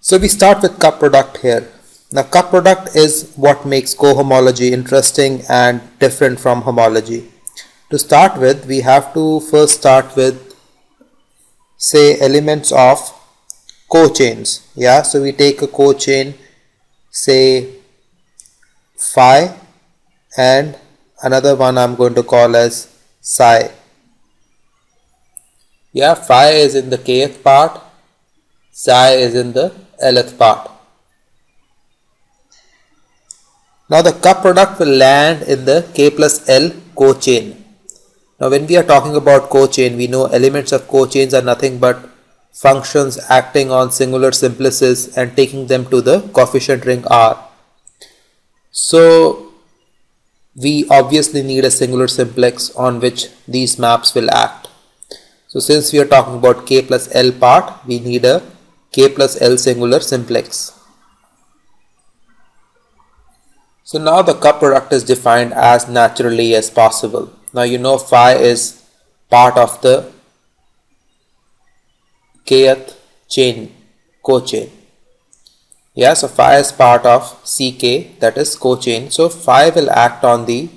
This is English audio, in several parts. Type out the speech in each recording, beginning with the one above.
So we start with cup product here. Now cup product is what makes cohomology interesting and different from homology. To start with, we have to first start with, say, elements of cochains. Yeah, so we take a cochain, say phi, and another one I'm going to call as psi. Yeah, phi is in the kth part, psi is in the lth part. Now the cup product will land in the K plus L cochain. Now when we are talking about cochain, we know elements of cochains are nothing but functions acting on singular simplices and taking them to the coefficient ring R. So we obviously need a singular simplex on which these maps will act. So since we are talking about K plus L part, we need a K plus L singular simplex. So now the cup product is defined as naturally as possible. Now you know phi is part of the kth chain, cochain. Yeah, so phi is part of ck, that is cochain. So phi will act on the,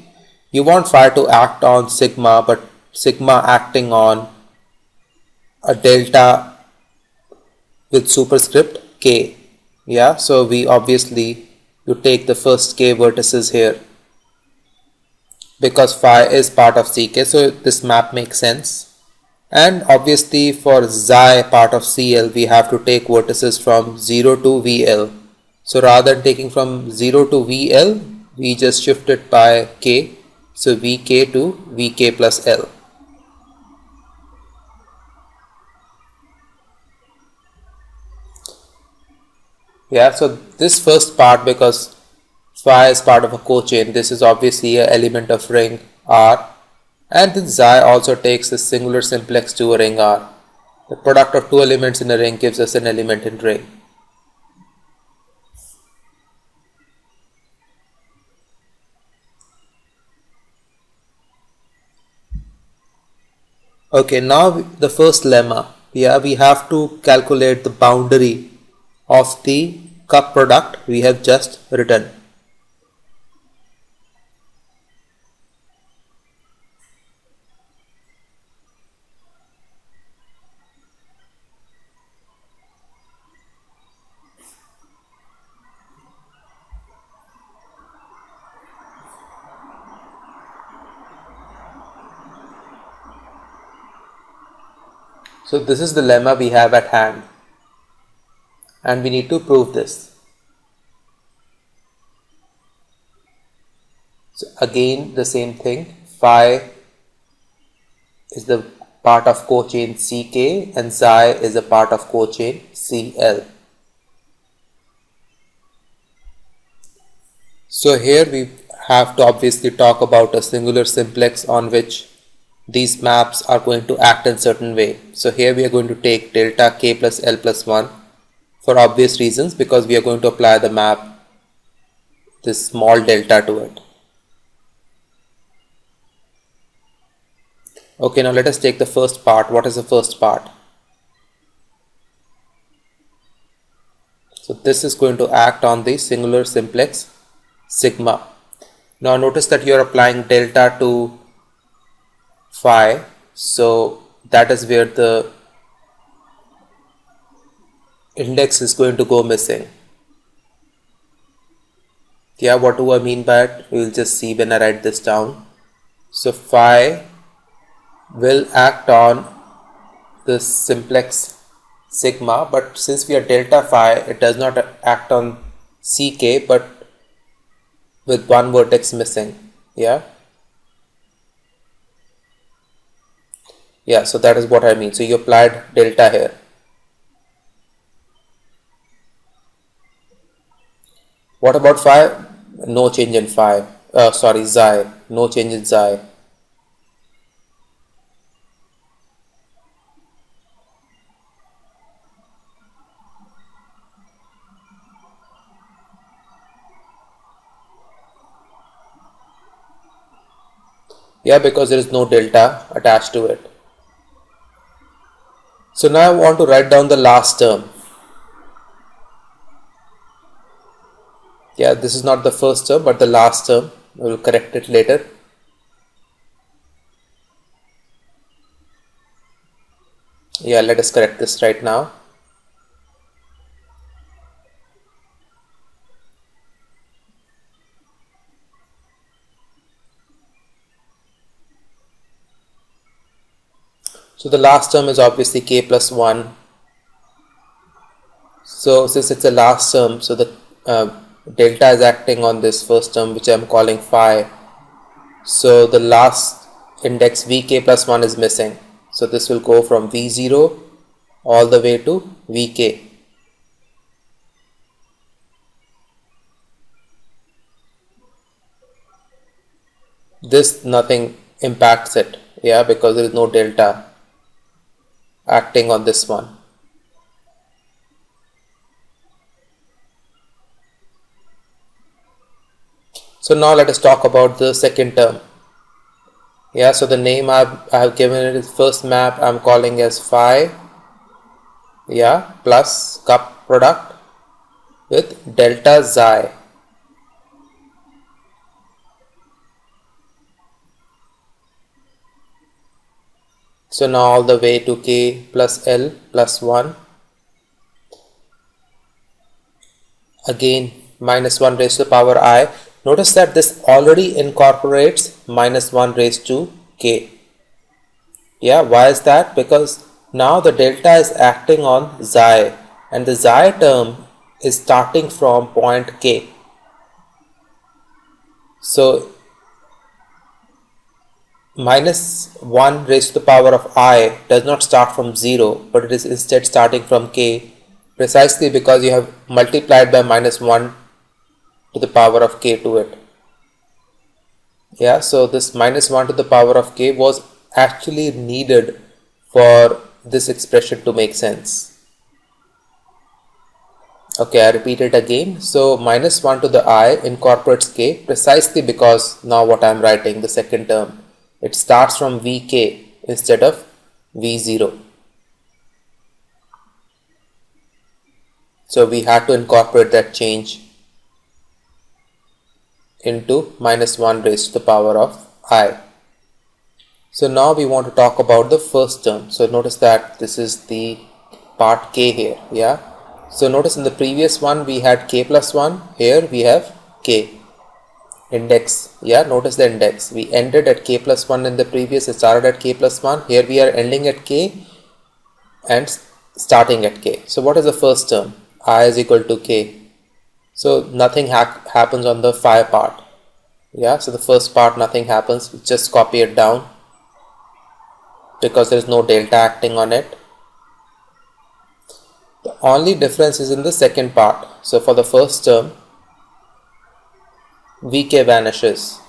you want phi to act on sigma, but sigma acting on a delta with superscript k. Yeah, so we obviously, you take the first k vertices here because phi is part of ck, so this map makes sense. And obviously for xi part of cl, we have to take vertices from 0 to vl. So rather than taking from 0 to vl, we just shift it by k, so vk to vk plus l. Yeah, so this first part, because phi is part of a cochain, this is obviously an element of ring R, and then xi also takes a singular simplex to a ring R. The product of two elements in a ring gives us an element in ring. Okay, now the first lemma. Yeah, we have to calculate the boundary of the cup product we have just written. So this is the lemma we have at hand, and we need to prove this. So again the same thing, phi is the part of cochain ck and xi is a part of cochain cl. So here we have to obviously talk about a singular simplex on which these maps are going to act in certain way. So here we are going to take delta k plus l plus 1 for obvious reasons, because we are going to apply the map, this small delta, to it. Okay, now let us take the first part. What is the first part? So this is going to act on the singular simplex sigma. Now notice that you are applying delta to phi, so that is where the index is going to go missing. Yeah, what do I mean by it? We will just see when I write this down. So phi will act on the simplex sigma, but since we are delta phi, it does not act on ck, but with one vertex missing. Yeah, so that is what I mean. So you applied delta here. What about phi? No change in phi. Xi. No change in xi. Yeah, because there is no delta attached to it. So now I want to write down the last term. Yeah, this is not the first term but the last term. We will correct it later. Yeah, let us correct this right now. So the last term is obviously k plus 1. So since it's a last term, so the delta is acting on this first term, which I am calling phi. So the last index vk plus 1 is missing. So this will go from v0 all the way to vk. This nothing impacts it, yeah, because there is no delta acting on this one. So now let us talk about the second term. Yeah, so the name I have given it is first map I'm calling as phi, yeah, plus cup product with delta xi. So now all the way to k plus L plus 1. Again minus 1 raised to the power I. Notice that this already incorporates minus 1 raised to k. Yeah, why is that? Because now the delta is acting on xi and the xi term is starting from point k. So minus 1 raised to the power of I does not start from 0 but it is instead starting from k, precisely because you have multiplied by minus 1 to the power of k to it. Yeah, so this minus 1 to the power of k was actually needed for this expression to make sense. Okay, I repeat it again. So minus 1 to the I incorporates k precisely because now what I am writing, the second term, it starts from vk instead of v0. So we had to incorporate that change into minus 1 raised to the power of I. So now we want to talk about the first term. So notice that this is the part k here, yeah. So notice in the previous one we had k plus 1, here we have k index, yeah, notice the index. We ended at k plus 1 in the previous, it started at k plus 1, here we are ending at k and starting at k. So what is the first term? I is equal to k. So nothing happens on the phi part, yeah, so the first part nothing happens, just copy it down because there is no delta acting on it. The only difference is in the second part. So for the first term, vk vanishes.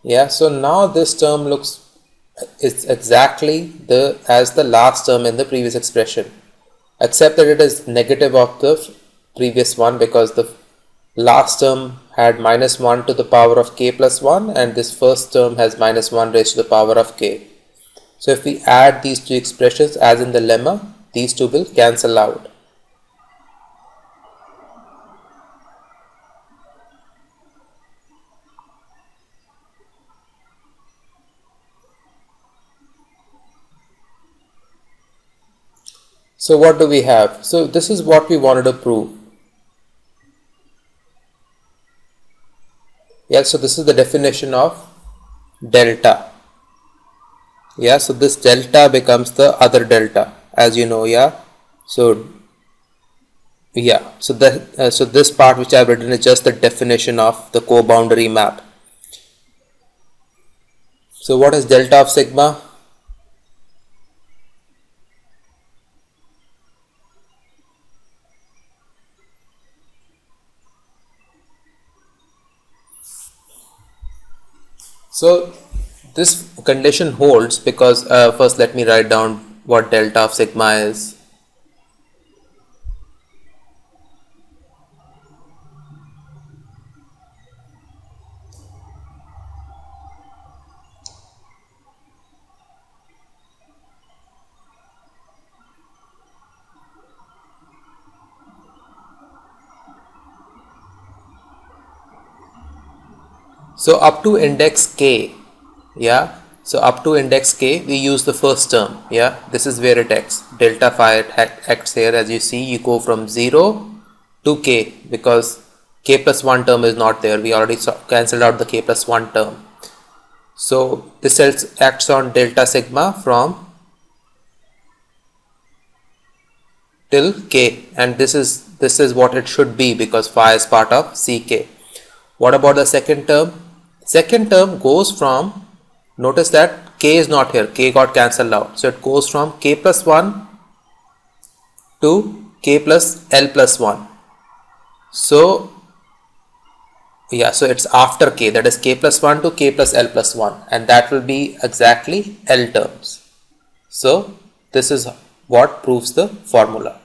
Yeah, so now this term is exactly as the last term in the previous expression, except that it is negative of the previous one because the last term had minus 1 to the power of k plus 1 and this first term has minus 1 raised to the power of k. So if we add these two expressions as in the lemma, these two will cancel out. So what do we have? So this is what we wanted to prove. Yeah, so this is the definition of delta. Yeah, so this delta becomes the other delta, as you know, yeah. So yeah, so so this part which I have written is just the definition of the co-boundary map. So what is delta of sigma? So this condition holds because first let me write down what delta of sigma is. So up to index k, yeah, so up to index k we use the first term, yeah, this is where it acts, delta phi acts here. As you see, you go from 0 to k because k plus 1 term is not there, we already cancelled out the k plus 1 term. So this acts on delta sigma from till k, and this is what it should be because phi is part of ck. What about the second term? Second term goes from, notice that k is not here, k got cancelled out, so it goes from k plus 1 to k plus l plus 1. So yeah, so it's after k, that is k plus 1 to k plus l plus 1, and that will be exactly l terms. So this is what proves the formula.